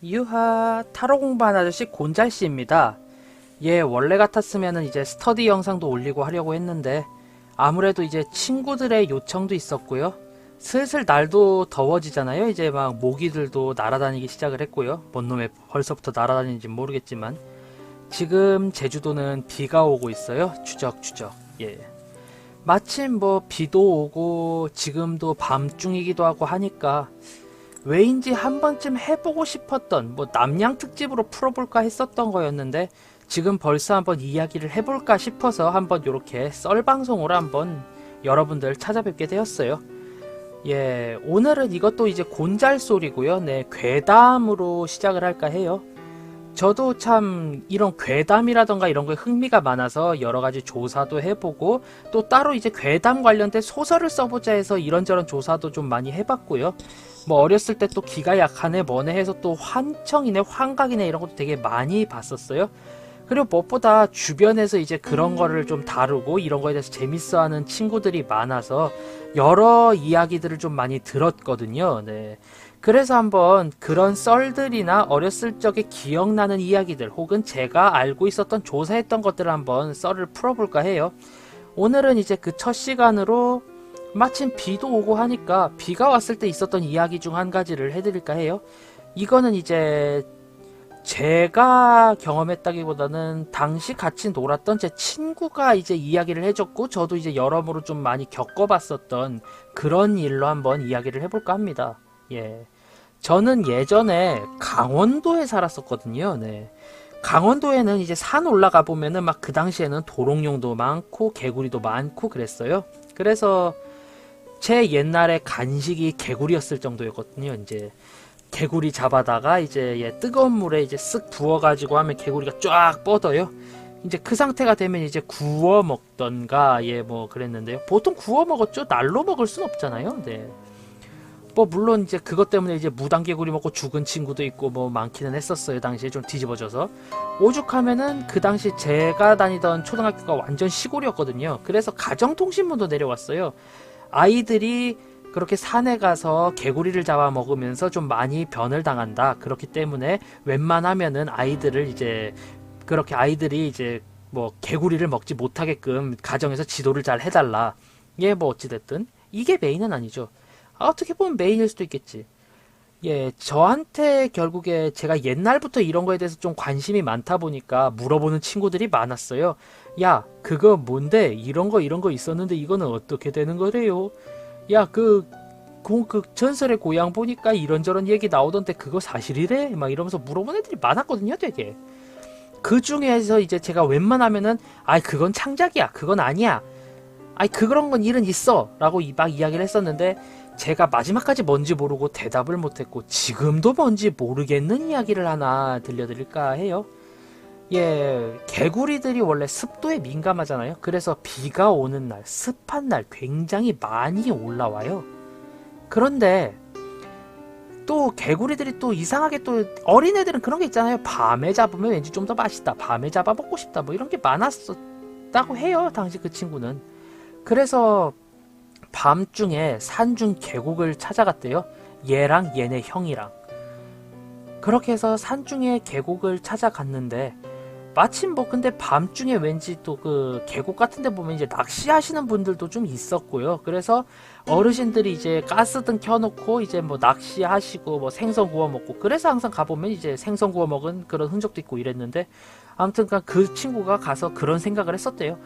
유하 타로 공부하는 아저씨 곤잘씨입니다. 예, 원래 같았으면은 이제 스터디 영상도 올리고 하려고 했는데 아무래도 이제 친구들의 요청도 있었고요. 슬슬 날도 더워지잖아요. 이제 막 모기들도 날아다니기 시작을 했고요. 뭔 놈의 벌써부터 날아다니는지 모르겠지만 지금 제주도는 비가 오고 있어요. 추적추적. 예. 마침 뭐 비도 오고 지금도 밤중이기도 하고 하니까 왜인지 한 번쯤 해보고 싶었던 뭐 남양 특집으로 풀어볼까 했었던 거였는데 지금 벌써 한번 이야기를 해볼까 싶어서 한번 요렇게 썰방송으로 한번 여러분들 찾아뵙게 되었어요. 예, 오늘은 이것도 이제 곤잘소리고요. 네, 괴담으로 시작을 할까 해요. 저도 참 이런 괴담이라던가 이런 거에 흥미가 많아서 여러 가지 조사도 해보고 또 따로 이제 괴담 관련된 소설을 써보자 해서 이런저런 조사도 좀 많이 해봤고요. 뭐 어렸을 때 또 기가 약하네 뭐네 해서 또 환청이네 환각이네 이런 것도 되게 많이 봤었어요. 그리고 무엇보다 주변에서 이제 그런 거를 좀 다루고 이런 거에 대해서 재밌어하는 친구들이 많아서 여러 이야기들을 좀 많이 들었거든요. 네. 그래서 한번 그런 썰들이나 어렸을 적에 기억나는 이야기들 혹은 제가 알고 있었던 조사했던 것들을 한번 썰을 풀어볼까 해요. 오늘은 이제 그 첫 시간으로 마침 비도 오고 하니까 비가 왔을 때 있었던 이야기 중 한 가지를 해드릴까 해요. 이거는 이제 제가 경험했다기보다는 당시 같이 놀았던 제 친구가 이제 이야기를 해줬고 저도 이제 여러모로 좀 많이 겪어봤었던 그런 일로 한번 이야기를 해볼까 합니다. 예. 저는 예전에 강원도에 살았었거든요. 네. 강원도에는 이제 산 올라가 보면은 막 그 당시에는 도롱뇽도 많고 개구리도 많고 그랬어요. 그래서 제 옛날에 간식이 개구리였을 정도였거든요. 이제 개구리 잡아다가 이제 뜨거운 물에 이제 쓱 부어가지고 하면 개구리가 쫙 뻗어요. 이제 그 상태가 되면 이제 구워 먹던가 뭐 그랬는데요. 보통 구워 먹었죠. 날로 먹을 순 없잖아요. 네. 뭐 물론 이제 그것 때문에 이제 무당개구리 먹고 죽은 친구도 있고 뭐 많기는 했었어요. 당시에 좀 뒤집어져서 오죽하면은 그 당시 제가 다니던 초등학교가 완전 시골이었거든요. 그래서 가정통신문도 내려왔어요. 아이들이 그렇게 산에 가서 개구리를 잡아 먹으면서 좀 많이 변을 당한다. 그렇기 때문에 웬만하면은 아이들을 이제 그렇게 아이들이 이제 뭐 개구리를 먹지 못하게끔 가정에서 지도를 잘 해달라. 뭐 어찌됐든 이게 메인은 아니죠. 어떻게 보면 메인일 수도 있겠지. 저한테 결국에 제가 옛날부터 이런 거에 대해서 좀 관심이 많다 보니까 물어보는 친구들이 많았어요. 야, 그거 뭔데? 이런 거 있었는데 이거는 어떻게 되는 거래요? 야, 그 전설의 고향 보니까 이런저런 얘기 나오던데 그거 사실이래? 막 이러면서 물어보는 애들이 많았거든요, 되게. 그 중에서 이제 제가 웬만하면은, 아이, 그건 창작이야. 그건 아니야. 아이, 그런 건 일은 있어. 라고 막 이야기를 했었는데, 제가 마지막까지 뭔지 모르고 대답을 못했고, 지금도 뭔지 모르겠는 이야기를 하나 들려드릴까 해요. 개구리들이 원래 습도에 민감하잖아요. 그래서 비가 오는 날, 습한 날 굉장히 많이 올라와요. 그런데 또 개구리들이 또 이상하게 또 어린애들은 그런 게 있잖아요. 밤에 잡으면 왠지 좀 더 맛있다. 밤에 잡아 먹고 싶다. 뭐 이런 게 많았었다고 해요. 당시 그 친구는. 그래서 밤중에 산중 계곡을 찾아갔대요. 얘랑 얘네 형이랑. 그렇게 해서 산중에 계곡을 찾아갔는데 마침 뭐 근데 밤중에 왠지 또 그 계곡 같은 데 보면 이제 낚시하시는 분들도 좀 있었고요. 그래서 어르신들이 이제 가스등 켜놓고 이제 뭐 낚시하시고 뭐 생선 구워 먹고 그래서 항상 가보면 이제 생선 구워 먹은 그런 흔적도 있고 이랬는데 아무튼 그 친구가 가서 그런 생각을 했었대요.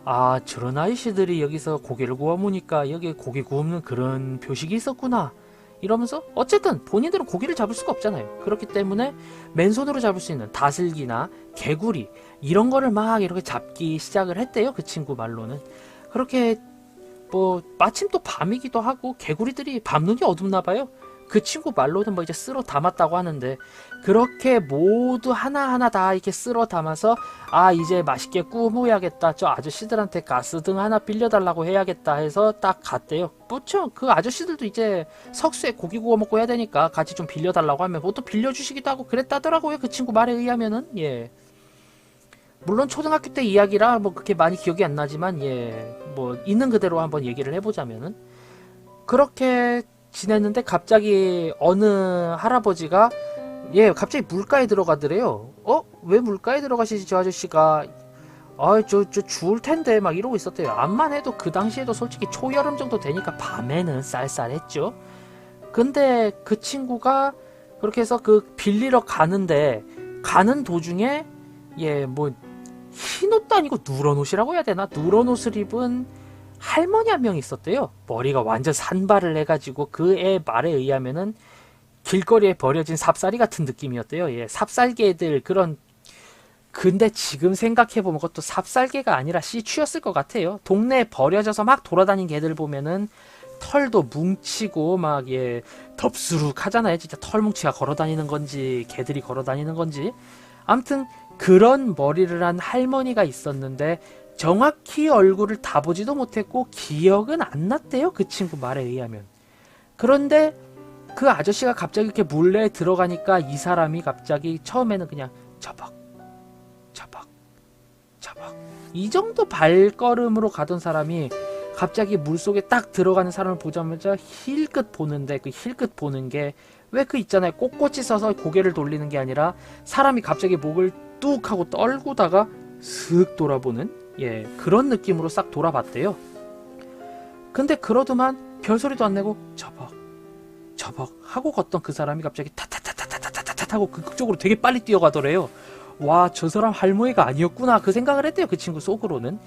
아, 저런 아이씨들이 여기서 고기를 구워 먹으니까 여기 고기 구우는 그런 표식이 있었구나. 이러면서 어쨌든 본인들은 고기를 잡을 수가 없잖아요. 그렇기 때문에 맨손으로 잡을 수 있는 다슬기나 개구리 이런 거를 막 이렇게 잡기 시작을 했대요. 그 친구 말로는. 그렇게 뭐 마침 또 밤이기도 하고 개구리들이 밤눈이 어둡나 봐요. 그 친구 말로는 뭐 이제 쓸어 담았다고 하는데 그렇게 모두 하나하나 다 이렇게 쓸어 담아서 아 이제 맛있게 구워야겠다 저 아저씨들한테 가스등 하나 빌려달라고 해야겠다 해서 딱 갔대요. 뭐죠 그 아저씨들도 이제 석쇠에 고기 구워 먹고 해야 되니까 같이 좀 빌려달라고 하면 뭐 또 빌려주시기도 하고 그랬다더라고요. 그 친구 말에 의하면은 물론 초등학교 때 이야기라 뭐 그렇게 많이 기억이 안 나지만 뭐 있는 그대로 한번 얘기를 해보자면은 그렇게 지냈는데 갑자기 어느 할아버지가 예, 갑자기 물가에 들어가더래요. 왜 물가에 들어가시지, 저 아저씨가? 저 죽을 텐데, 막 이러고 있었대요. 암만 해도 그 당시에도 솔직히 초여름 정도 되니까 밤에는 쌀쌀했죠. 근데 그 친구가 그렇게 해서 그 빌리러 가는 도중에, 예, 뭐, 흰 옷도 아니고 누런 옷이라고 해야 되나? 누런 옷을 입은 할머니 한 명 있었대요. 머리가 완전 산발을 해가지고 그 애 말에 의하면은 길거리에 버려진 삽살이 같은 느낌이었대요. 예, 삽살개들 그런. 근데 지금 생각해보면 그것도 삽살개가 아니라 씨추였을 것 같아요. 동네에 버려져서 막 돌아다닌 개들 보면은 털도 뭉치고 막, 예, 덥수룩 하잖아요. 진짜 털뭉치가 걸어다니는 건지 개들이 걸어다니는 건지. 암튼 그런 머리를 한 할머니가 있었는데 정확히 얼굴을 다 보지도 못했고 기억은 안 났대요. 그 친구 말에 의하면. 그런데 그 아저씨가 갑자기 이렇게 몰래 들어가니까 이 사람이 갑자기 처음에는 그냥 처벅 처벅 처벅 이 정도 발걸음으로 가던 사람이 갑자기 물속에 딱 들어가는 사람을 보자마자 힐끗 보는데, 그 힐끗 보는 게 왜 그 있잖아요. 꼿꼿이 서서 고개를 돌리는 게 아니라 사람이 갑자기 목을 뚝 하고 떨구다가 슥 돌아보는, 예, 그런 느낌으로 싹 돌아봤대요. 근데 그러더만 별소리도 안 내고 처벅 처벅 하고 걷던 그 사람이 갑자기 타타타타타타타타 하고 그쪽으로 되게 빨리 뛰어가더래요. 와, 저 사람 할머니가 아니었구나, 그 생각을 했대요. 그 친구 속으로는.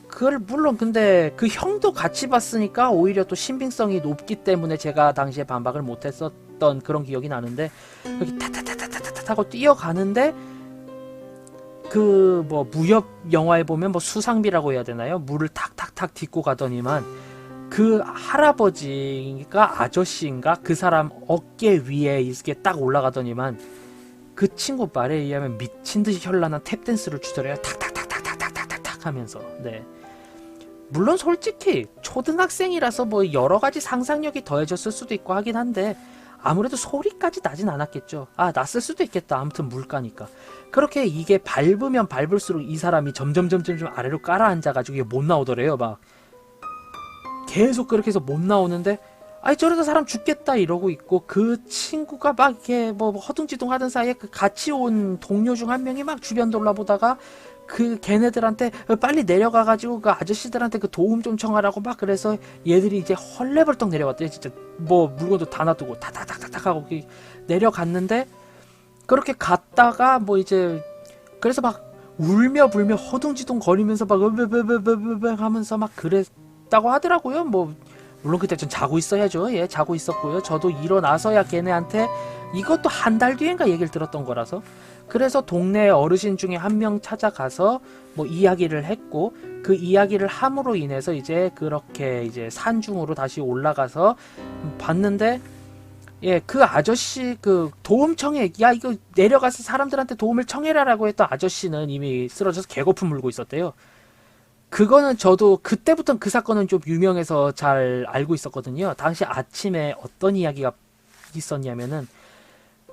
그걸 물론 근데 그 형도 같이 봤으니까 오히려 또 신빙성이 높기 때문에 제가 당시에 반박을 못했었던 그런 기억이 나는데, 여기 타타타타타타 하고 뛰어가는데 그 뭐 무협 영화에 보면 뭐 수상비라고 해야 되나요? 물을 탁탁탁 딛고 가더니만 그 할아버지인가 아저씨인가 그 사람 어깨 위에 이렇게 딱 올라가더니만 그 친구 말에 의하면 미친 듯이 현란한 탭댄스를 추더래요. 탁탁탁탁탁탁탁탁 하면서. 네. 물론 솔직히 초등학생이라서 뭐 여러 가지 상상력이 더해졌을 수도 있고 하긴 한데 아무래도 소리까지 나진 않았겠죠. 아, 났을 수도 있겠다. 아무튼 물가니까. 그렇게 이게 밟으면 밟을수록 이 사람이 점점 아래로 깔아앉아가지고 이게 못 나오더래요. 막 계속 그렇게 해서 못 나오는데, 아이 저러다 사람 죽겠다 이러고 있고, 그 친구가 막 이렇게 뭐 허둥지둥 하던 사이에 그 같이 온 동료 중 한 명이 막 주변 돌아보다가 그 걔네들한테 빨리 내려가가지고 그 아저씨들한테 그 도움 좀 청하라고 막 그래서 얘들이 이제 헐레벌떡 내려갔대요. 진짜 뭐 물건도 다 놔두고 타타타타탁 하고 내려갔는데, 그렇게 갔다가 뭐 이제 그래서 막 울며 불며 허둥지둥 거리면서 막 하면서 막 그랬다고 하더라고요. 뭐 물론 그때 전 자고 있어야죠. 예, 자고 있었고요. 저도 일어나서야 걔네한테, 이것도 한 달 뒤엔가 얘기를 들었던 거라서. 그래서 동네 어르신 중에 한 명 찾아가서 뭐 이야기를 했고, 그 이야기를 함으로 인해서 이제 그렇게 이제 산중으로 다시 올라가서 봤는데, 예, 그 아저씨 그 도움 청해, 야 이거 내려가서 사람들한테 도움을 청해라라고 했던 아저씨는 이미 쓰러져서 개거품 물고 있었대요. 그거는 저도 그때부터 그 사건은 좀 유명해서 잘 알고 있었거든요. 당시 아침에 어떤 이야기가 있었냐면은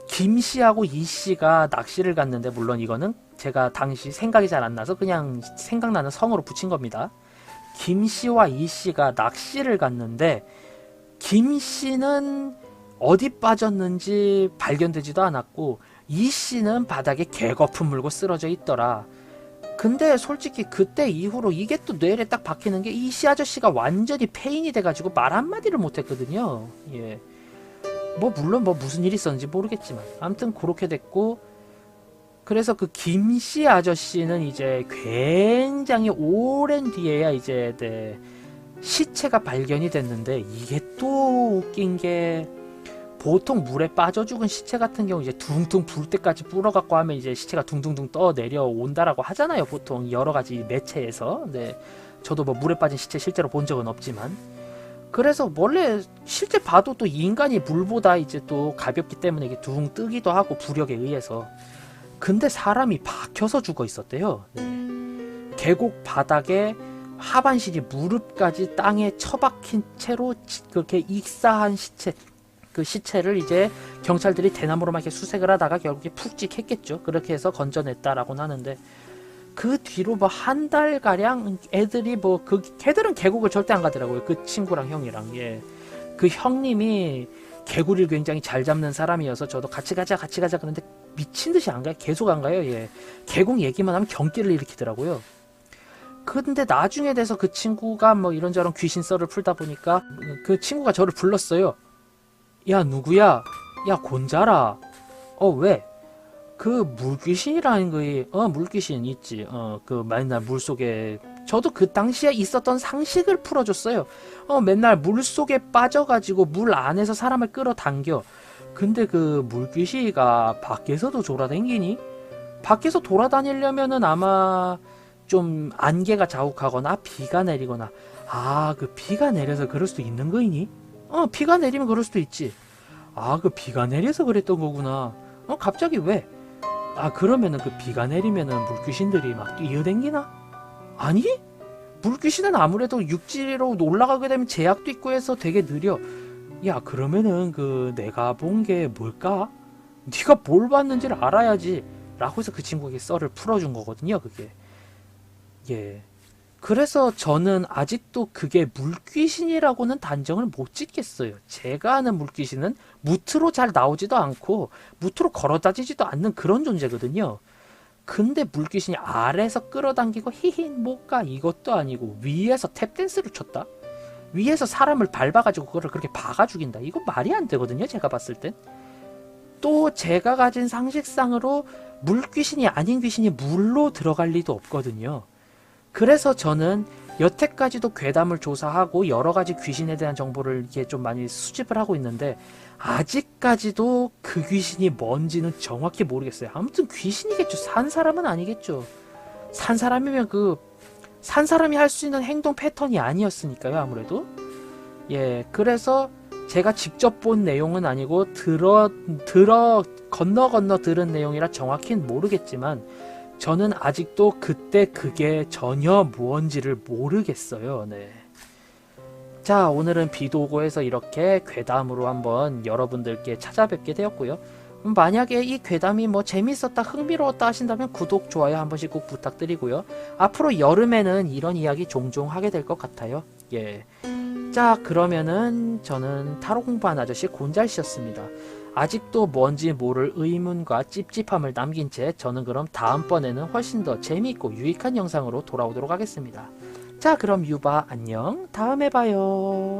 김 씨하고 이 씨가 낚시를 갔는데, 물론 이거는 제가 당시 생각이 잘 안 나서 그냥 생각나는 성으로 붙인 겁니다. 김 씨와 이 씨가 낚시를 갔는데 김 씨는 어디 빠졌는지 발견되지도 않았고 이 씨는 바닥에 개거품 물고 쓰러져 있더라. 근데 솔직히 그때 이후로 이게 또 뇌에 딱 박히는 게, 이 씨 아저씨가 완전히 폐인이 돼가지고 말 한마디를 못했거든요. 예. 뭐 물론 뭐 무슨 일이 있었는지 모르겠지만 아무튼 그렇게 됐고, 그래서 그 김 씨 아저씨는 이제 굉장히 오랜 뒤에야 이제 네, 시체가 발견이 됐는데, 이게 또 웃긴 게, 보통 물에 빠져 죽은 시체 같은 경우 이제 둥둥 불 때까지 불어갖고 하면 이제 시체가 둥둥둥 떠 내려온다라고 하잖아요. 보통 여러 가지 매체에서. 네, 저도 뭐 물에 빠진 시체 실제로 본 적은 없지만, 그래서 원래 실제 봐도 또 인간이 물보다 이제 또 가볍기 때문에 이게 둥 뜨기도 하고 부력에 의해서. 근데 사람이 박혀서 죽어 있었대요. 네. 계곡 바닥에 하반신이 무릎까지 땅에 처박힌 채로 그렇게 익사한 시체, 그 시체를 이제 경찰들이 대나무로 막 이렇게 수색을 하다가 결국에 푹 찍혔겠죠. 그렇게 해서 건져냈다라고는 하는데, 그 뒤로 뭐 한 달 가량 애들이 뭐 걔들은 계곡을 절대 안 가더라고요. 그 친구랑 형이랑. 예. 그 형님이 개구리를 굉장히 잘 잡는 사람이어서 저도 같이 가자 그런데 미친듯이 안 가요. 계속 안 가요. 예. 계곡 얘기만 하면 경기를 일으키더라고요. 근데 나중에 돼서 그 친구가 뭐 이런저런 귀신 썰을 풀다 보니까 그 친구가 저를 불렀어요. 야, 누구야? 야, 곤자라. 왜? 그 물귀신이라는 거에 물귀신 있지. 그 맨날 물속에 저도 그 당시에 있었던 상식을 풀어줬어요. 맨날 물속에 빠져가지고 물 안에서 사람을 끌어당겨. 근데 그 물귀신이가 밖에서도 돌아다니니? 밖에서 돌아다니려면은 아마 좀 안개가 자욱하거나 비가 내리거나 그 비가 내려서 그럴 수도 있는 거이니? 비가 내리면 그럴 수도 있지. 그 비가 내려서 그랬던 거구나. 갑자기 왜? 그러면은 그 비가 내리면은 물귀신들이 막 뛰어댕기나? 아니? 물귀신은 아무래도 육지로 올라가게 되면 제약도 있고 해서 되게 느려. 야, 그러면은 그 내가 본 게 뭘까? 네가 뭘 봤는지를 알아야지. 라고 해서 그 친구에게 썰을 풀어준 거거든요, 그게. 예. 그래서 저는 아직도 그게 물귀신이라고는 단정을 못 짓겠어요. 제가 아는 물귀신은 무트로 잘 나오지도 않고 무트로 걸어다니지도 않는 그런 존재거든요. 근데 물귀신이 아래에서 끌어당기고 히히 못가 이것도 아니고 위에서 탭댄스를 췄다? 위에서 사람을 밟아가지고 그거를 그렇게 박아 죽인다? 이거 말이 안 되거든요, 제가 봤을 땐. 또 제가 가진 상식상으로 물귀신이 아닌 귀신이 물로 들어갈 리도 없거든요. 그래서 저는 여태까지도 괴담을 조사하고 여러 가지 귀신에 대한 정보를 이렇게 좀 많이 수집을 하고 있는데 아직까지도 그 귀신이 뭔지는 정확히 모르겠어요. 아무튼 귀신이겠죠. 산 사람은 아니겠죠. 산 사람이면 산 사람이 할 수 있는 행동 패턴이 아니었으니까요. 아무래도. 예, 그래서 제가 직접 본 내용은 아니고 건너 들은 내용이라 정확히는 모르겠지만 저는 아직도 그때 그게 전혀 무언지를 모르겠어요. 네. 자, 오늘은 비도 오고 해서 이렇게 괴담으로 한번 여러분들께 찾아뵙게 되었고요. 만약에 이 괴담이 뭐 재밌었다, 흥미로웠다 하신다면 구독, 좋아요 한 번씩 꼭 부탁드리고요. 앞으로 여름에는 이런 이야기 종종 하게 될 것 같아요. 예. 자, 그러면은 저는 타로 공부한 아저씨 곤잘씨였습니다. 아직도 뭔지 모를 의문과 찝찝함을 남긴 채 저는 그럼 다음번에는 훨씬 더 재미있고 유익한 영상으로 돌아오도록 하겠습니다. 자, 그럼 유바 안녕. 다음에 봐요.